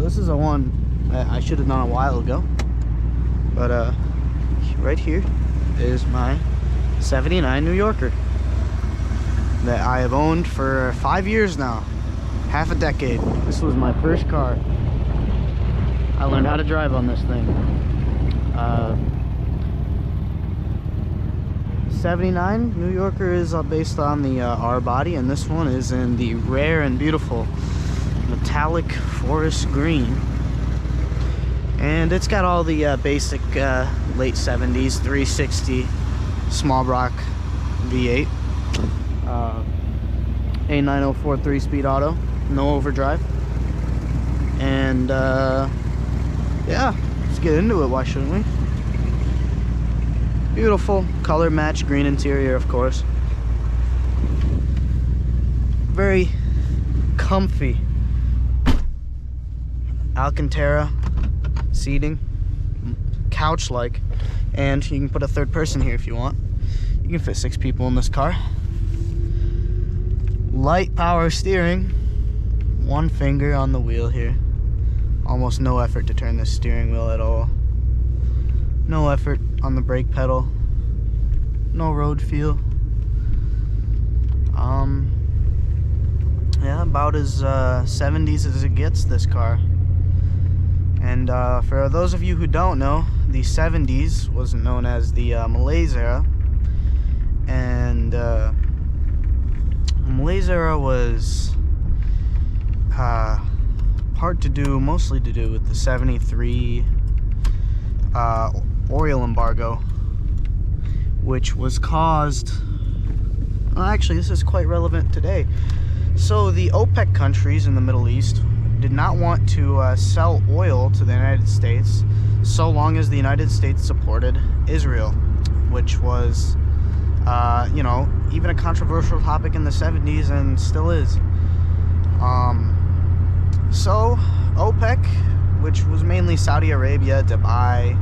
this is a one I should have done a while ago, but right here is my 79 New Yorker that I have owned for 5 years now, half a decade. This was my first car. I learned how to drive on this thing. 79 New Yorker is based on the R body, and this one is in the rare and beautiful metallic forest green. And it's got all the basic late 70s 360 small block V8, A9043 3-speed auto, no overdrive, and yeah, let's get into it. Why shouldn't we? Beautiful color match green interior, of course. Very comfy Alcantara seating, couch-like, and you can put a third person here if you want. You can fit 6 people in this car. Light power steering, one finger on the wheel here. Almost no effort to turn this steering wheel at all. No effort on the brake pedal. No road feel. Yeah, about as 70s as it gets, this car. And for those of you who don't know, the 70s was known as the Malaise Era. And Malaise Era was mostly to do with the 73 oil embargo, which was caused, well, actually this is quite relevant today. So the OPEC countries in the Middle East did not want to sell oil to the United States so long as the United States supported Israel, which was you know, even a controversial topic in the 70s and still is. So OPEC, which was mainly Saudi Arabia, Dubai,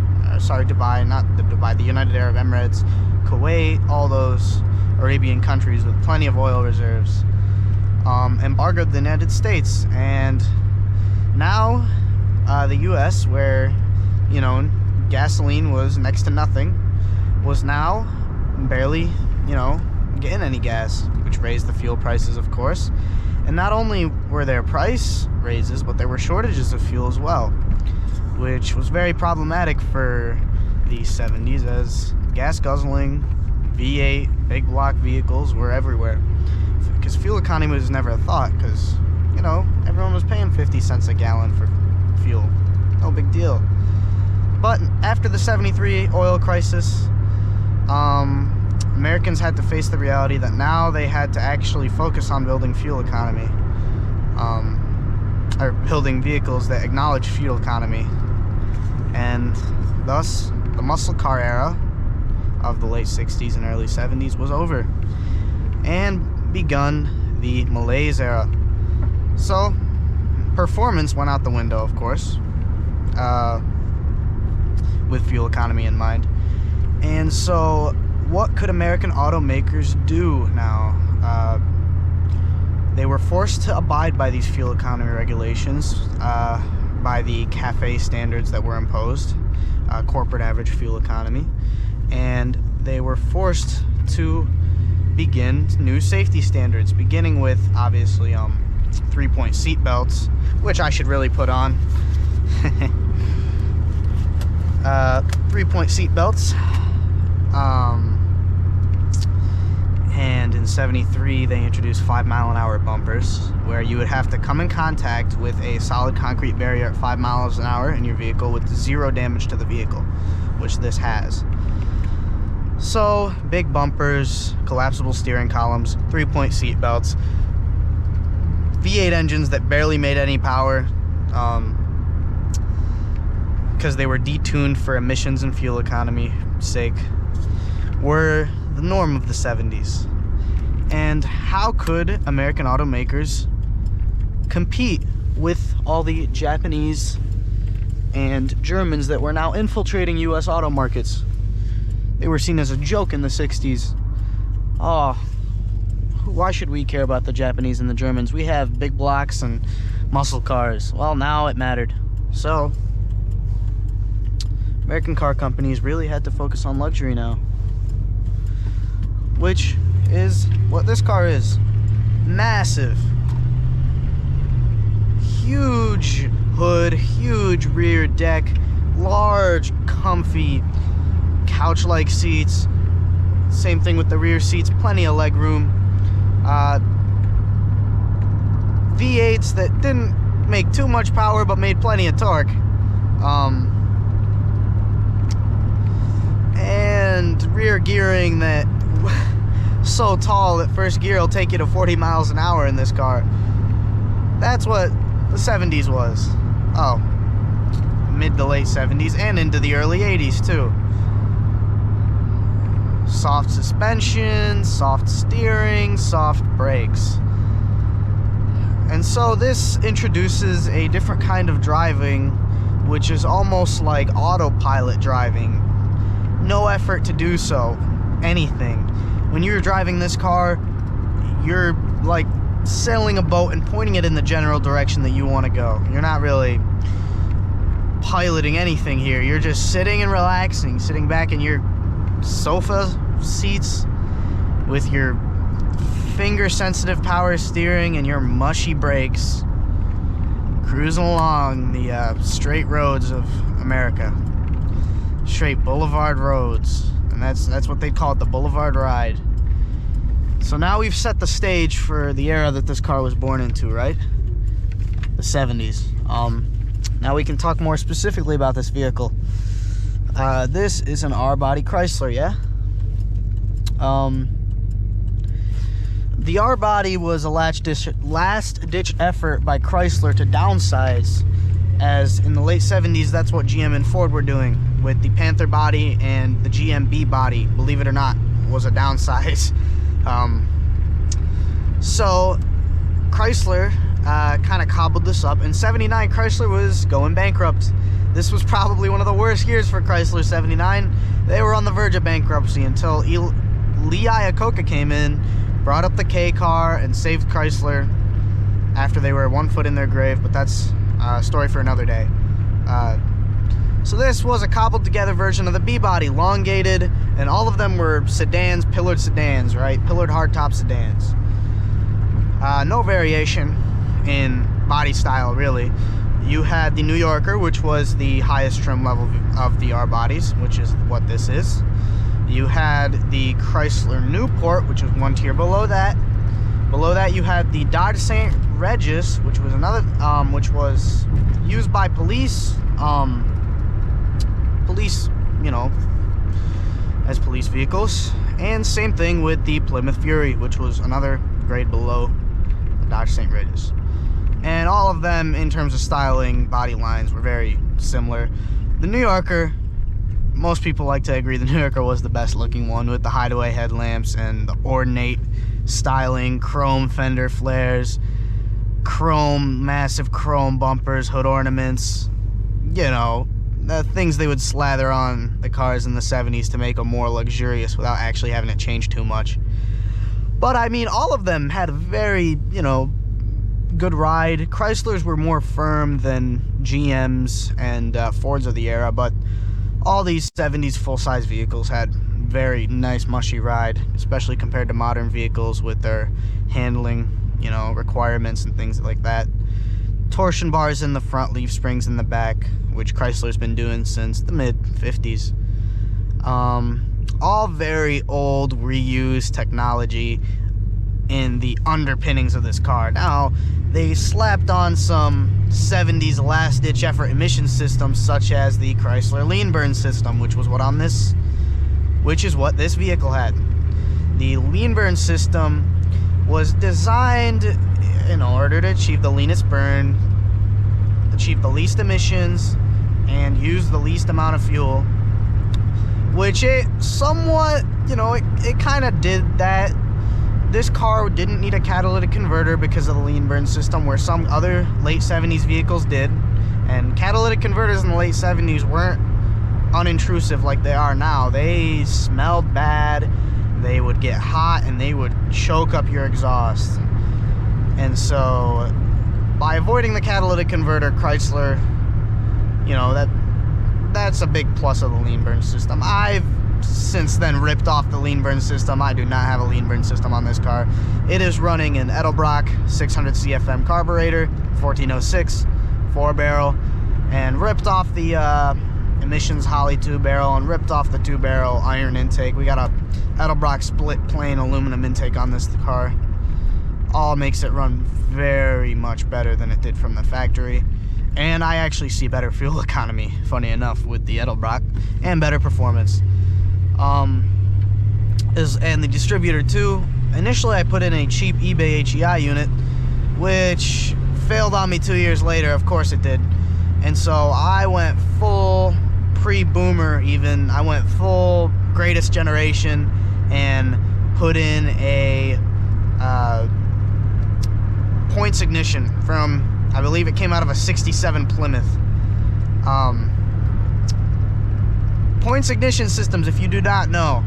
the United Arab Emirates, Kuwait, all those Arabian countries with plenty of oil reserves, embargoed the United States. And now the US, where, you know, gasoline was next to nothing, was now barely, you know, getting any gas, which raised the fuel prices, of course. And not only were there price raises, but there were shortages of fuel as well, which was very problematic for the 70s, as gas guzzling V8 big block vehicles were everywhere. Because fuel economy was never a thought, because, you know, everyone was paying 50 cents a gallon for fuel. No big deal. But after the 73 oil crisis, Americans had to face the reality that now they had to actually focus on building fuel economy, or building vehicles that acknowledge fuel economy. And thus, the muscle car era of the late 60s and early 70s was over, and begun the Malaise Era. So, performance went out the window, of course, with fuel economy in mind. And so, what could American automakers do now? They were forced to abide by these fuel economy regulations, by the CAFE standards that were imposed, corporate average fuel economy, and they were forced to begin new safety standards, beginning with, obviously, 3-point seat belts, which I should really put on. 3-point seat belts. And in 73, they introduced 5-mile-an-hour bumpers, where you would have to come in contact with a solid concrete barrier at 5 miles an hour in your vehicle with 0 damage to the vehicle, which this has. So, big bumpers, collapsible steering columns, 3-point seat belts, V8 engines that barely made any power, because they were detuned for emissions and fuel economy sake, were the norm of the 70s. And how could American automakers compete with all the Japanese and Germans that were now infiltrating US auto markets? They were seen as a joke in the 60s. Oh, why should we care about the Japanese and the Germans? We have big blocks and muscle cars. Well, now it mattered. So American car companies really had to focus on luxury now, which is what this car is. Massive, huge hood, huge rear deck, large, comfy, couch-like seats. Same thing with the rear seats, plenty of leg room. V8s that didn't make too much power but made plenty of torque. And rear gearing that so tall that first gear will take you to 40 miles an hour in this car. That's what the 70s was. Oh, mid to late 70s and into the early 80s too. Soft suspension, soft steering, soft brakes. And so this introduces a different kind of driving, which is almost like autopilot driving. No effort to do so, anything. When you're driving this car, you're like sailing a boat and pointing it in the general direction that you want to go. You're not really piloting anything here. You're just sitting and relaxing, sitting back in your sofa seats with your finger sensitive power steering and your mushy brakes, cruising along the straight roads of America. Straight boulevard roads, and that's what they call it, the boulevard ride. So now we've set the stage for the era that this car was born into, right? The 70s. Now we can talk more specifically about this vehicle. This is an R-body Chrysler, yeah? The R-body was a last-ditch effort by Chrysler to downsize, as in the late 70s, that's what GM and Ford were doing with the Panther body, and the GMB body, believe it or not, was a downsize. So Chrysler kind of cobbled this up. In 79, Chrysler was going bankrupt. This was probably one of the worst years for Chrysler. 79, they were on the verge of bankruptcy until Lee Iacocca came in, brought up the K car, and saved Chrysler after they were 1 foot in their grave, but that's a story for another day. So this was a cobbled together version of the B-body, elongated, and all of them were sedans, pillared sedans, right? Pillared hardtop sedans. No variation in body style, really. You had the New Yorker, which was the highest trim level of the R-bodies, which is what this is. You had the Chrysler Newport, which was one tier below that. Below that, you had the Dodge St. Regis, which was another, which was used by police, you know, as police vehicles. And same thing with the Plymouth Fury, which was another grade below the Dodge St. Regis. And all of them, in terms of styling, body lines, were very similar. The New Yorker, most people like to agree the New Yorker was the best looking one, with the hideaway headlamps and the ornate styling, chrome fender flares, massive chrome bumpers, hood ornaments, you know, the things they would slather on the cars in the 70s to make them more luxurious without actually having it change too much. But I mean, all of them had a very, you know, good ride. Chryslers were more firm than GMs and Fords of the era, but all these 70s full-size vehicles had very nice mushy ride, especially compared to modern vehicles with their handling, you know, requirements and things like that. Torsion bars in the front, leaf springs in the back, which Chrysler's been doing since the mid-50s. All very old, reused technology in the underpinnings of this car. Now, they slapped on some 70s last-ditch effort emission systems, such as the Chrysler lean burn system, which is what this vehicle had. The lean burn system was designed in order to achieve the leanest burn, achieve the least emissions, and use the least amount of fuel, which it somewhat, you know, it kind of did that. This car didn't need a catalytic converter because of the lean burn system, where some other late 70s vehicles did. And catalytic converters in the late 70s weren't unintrusive like they are now. They smelled bad. they would get hot and they would choke up your exhaust. And so by avoiding the catalytic converter, Chrysler, you know, that's a big plus of the lean burn system. I've since then ripped off the lean burn system. I do not have a lean burn system on this car. It is running an Edelbrock 600 CFM carburetor, 1406, 4-barrel, and ripped off the emissions Holley 2-barrel and ripped off the 2-barrel iron intake. We got a Edelbrock split plane aluminum intake on this car. All makes it run very much better than it did from the factory. And I actually see better fuel economy, funny enough, with the Edelbrock, and better performance. And the distributor too. Initially I put in a cheap eBay HEI unit, which failed on me 2 years later. Of course it did. And so I went full pre-boomer even. I went full greatest generation and put in a points ignition from, I believe it came out of a 67 Plymouth. Points ignition systems, if you do not know,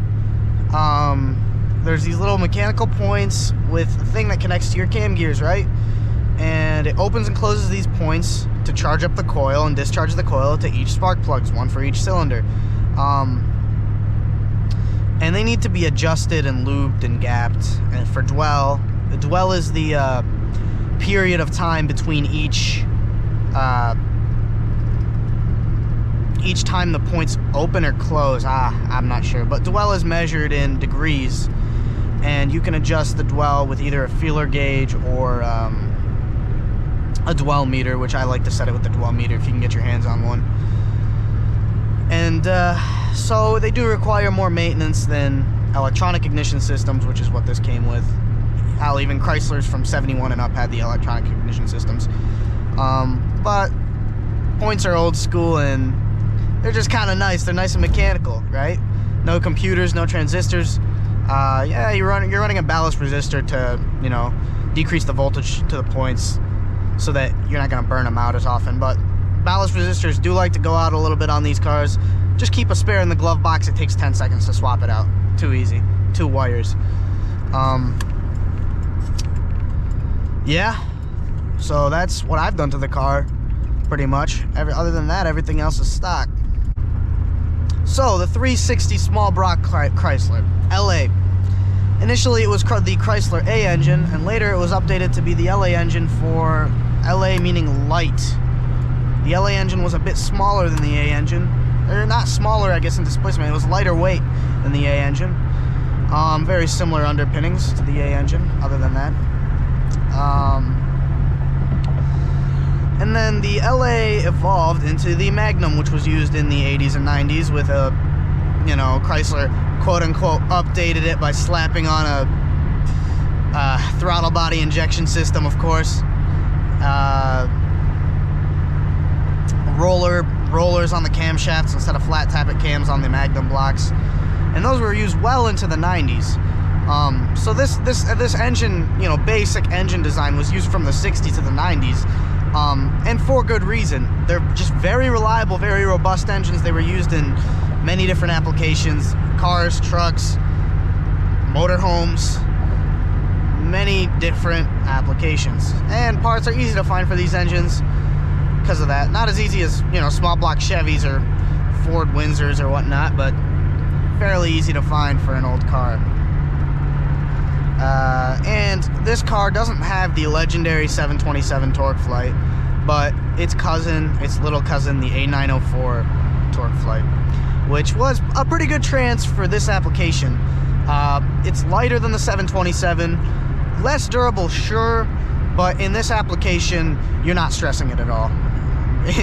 there's these little mechanical points with a thing that connects to your cam gears, right? And it opens and closes these points to charge up the coil and discharge the coil to each spark plugs, one for each cylinder. And they need to be adjusted and lubed and gapped. And for dwell, the dwell is the period of time between each time the points open or close. I'm not sure, but dwell is measured in degrees, and you can adjust the dwell with either a feeler gauge or a dwell meter, which I like to set it with the dwell meter if you can get your hands on one. And so they do require more maintenance than electronic ignition systems, which is what this came with. Hell, even Chryslers from 71 and up had the electronic ignition systems. But points are old school and they're just kind of nice. They're nice and mechanical, right? No computers, no transistors. Yeah, you're running a ballast resistor to, you know, decrease the voltage to the points so that you're not going to burn them out as often. But ballast resistors do like to go out a little bit on these cars. Just keep a spare in the glove box. It takes 10 seconds to swap it out. Too easy. 2 wires. Yeah. So that's what I've done to the car, pretty much. Other than that, everything else is stock. So, the 360 small block Chrysler, LA. Initially, it was the Chrysler A engine, and later it was updated to be the LA engine for LA meaning light. The LA engine was a bit smaller than the A engine. Or not smaller, I guess, in displacement. It was lighter weight than the A engine. Very similar underpinnings to the A engine, other than that. And then the LA evolved into the Magnum, which was used in the 80s and 90s with a, you know, Chrysler quote-unquote updated it by slapping on a throttle body injection system, of course. Rollers on the camshafts instead of flat tappet cams on the Magnum blocks. And those were used well into the 90s. So this engine, you know, basic engine design was used from the 60s to the 90s. And for good reason. They're just very reliable, very robust engines. They were used in many different applications. Cars, trucks, motorhomes, many different applications. And parts are easy to find for these engines because of that. Not as easy as, you know, small block Chevys or Ford Windsors or whatnot, but fairly easy to find for an old car. And this car doesn't have the legendary 727 torque flight, but its little cousin, the A904 torque flight, which was a pretty good trans for this application. It's lighter than the 727, less durable, sure, but in this application, you're not stressing it at all.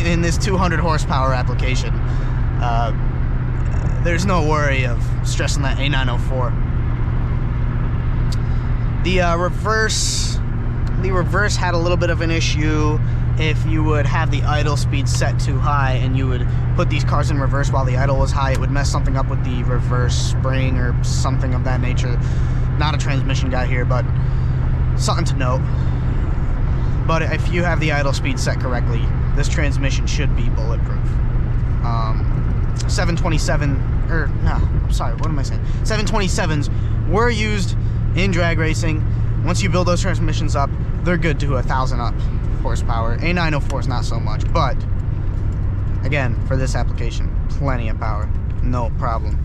In this 200 horsepower application, there's no worry of stressing that A904. The reverse had a little bit of an issue if you would have the idle speed set too high and you would put these cars in reverse while the idle was high. It would mess something up with the reverse spring or something of that nature. Not a transmission guy here, but something to note. But if you have the idle speed set correctly, this transmission should be bulletproof. 727, or no, I'm sorry, what am I saying? 727s were used in drag racing. Once you build those transmissions up, they're good to 1,000 up horsepower. A904 is not so much, but again, for this application, plenty of power, no problem.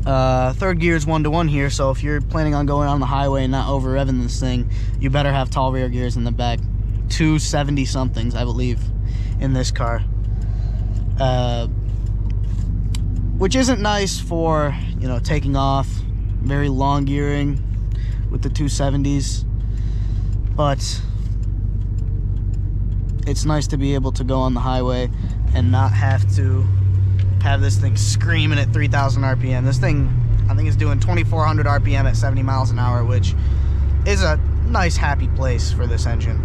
Third gear is 1-to-1 here, so if you're planning on going on the highway and not over revving this thing, you better have tall rear gears in the back. 270 somethings, I believe, in this car. Which isn't nice for, you know, taking off, very long gearing with the 270s, but it's nice to be able to go on the highway and not have to have this thing screaming at 3,000 RPM. This thing, I think, is doing 2,400 RPM at 70 miles an hour, which is a nice, happy place for this engine.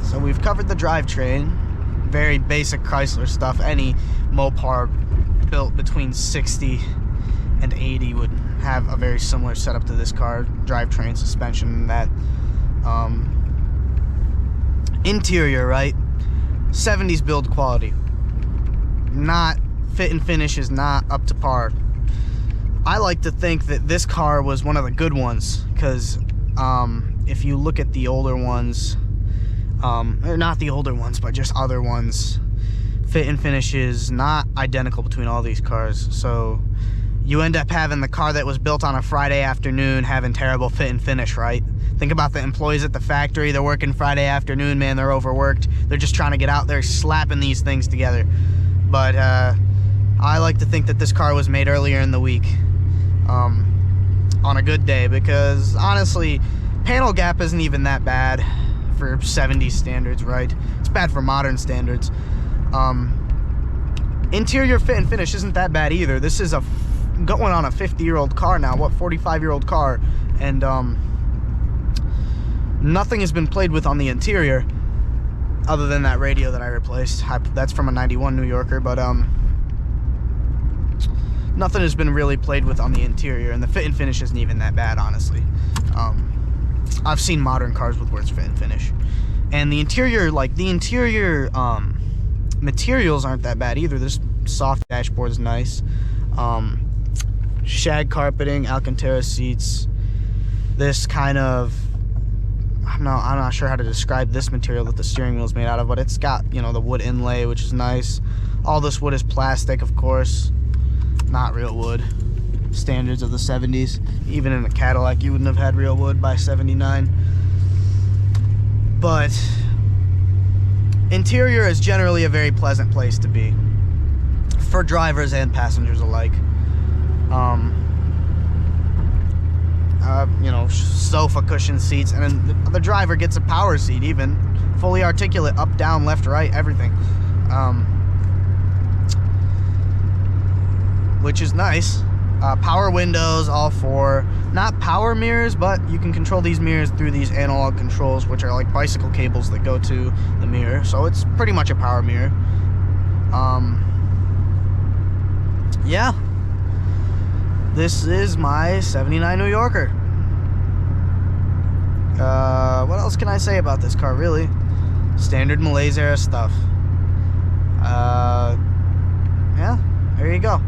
So we've covered the drivetrain. Very basic Chrysler stuff. Any Mopar built between 60 and 80 would have a very similar setup to this car. Drivetrain, suspension, that interior, right? 70s build quality. Not fit and finish is not up to par. I like to think that this car was one of the good ones, because if you look at the older ones, or not the older ones, but just other ones, fit and finish is not identical between all these cars. So you end up having the car that was built on a Friday afternoon having terrible fit and finish, right? Think about the employees at the factory. They're working Friday afternoon, man, they're overworked. They're just trying to get out there slapping these things together. But I like to think that this car was made earlier in the week, on a good day, because honestly, panel gap isn't even that bad for 70s standards, right? It's bad for modern standards. Interior fit and finish isn't that bad either. This is going on a 50-year-old car now, 45-year-old car, and nothing has been played with on the interior other than that radio that I replaced. That's from a 91 New Yorker, but nothing has been really played with on the interior, and the fit and finish isn't even that bad, honestly. I've seen modern cars with worse fit and finish, and the interior, materials aren't that bad either. This soft dashboard is nice. Shag carpeting, Alcantara seats. This kind of, I'm not sure how to describe this material that the steering wheel is made out of, but it's got, you know, the wood inlay, which is nice. All this wood is plastic, of course, not real wood. Standards of the 70s. Even in a Cadillac, you wouldn't have had real wood by 79. But interior is generally a very pleasant place to be for drivers and passengers alike. You know, sofa cushion seats, and then the driver gets a power seat, even fully articulate, up, down, left, right, everything, which is nice. Power windows, all four. Not power mirrors, but you can control these mirrors through these analog controls, which are like bicycle cables that go to the mirror. So it's pretty much a power mirror. Yeah. This is my 79 New Yorker. What else can I say about this car, really? Standard Malaise era stuff. Yeah, there you go.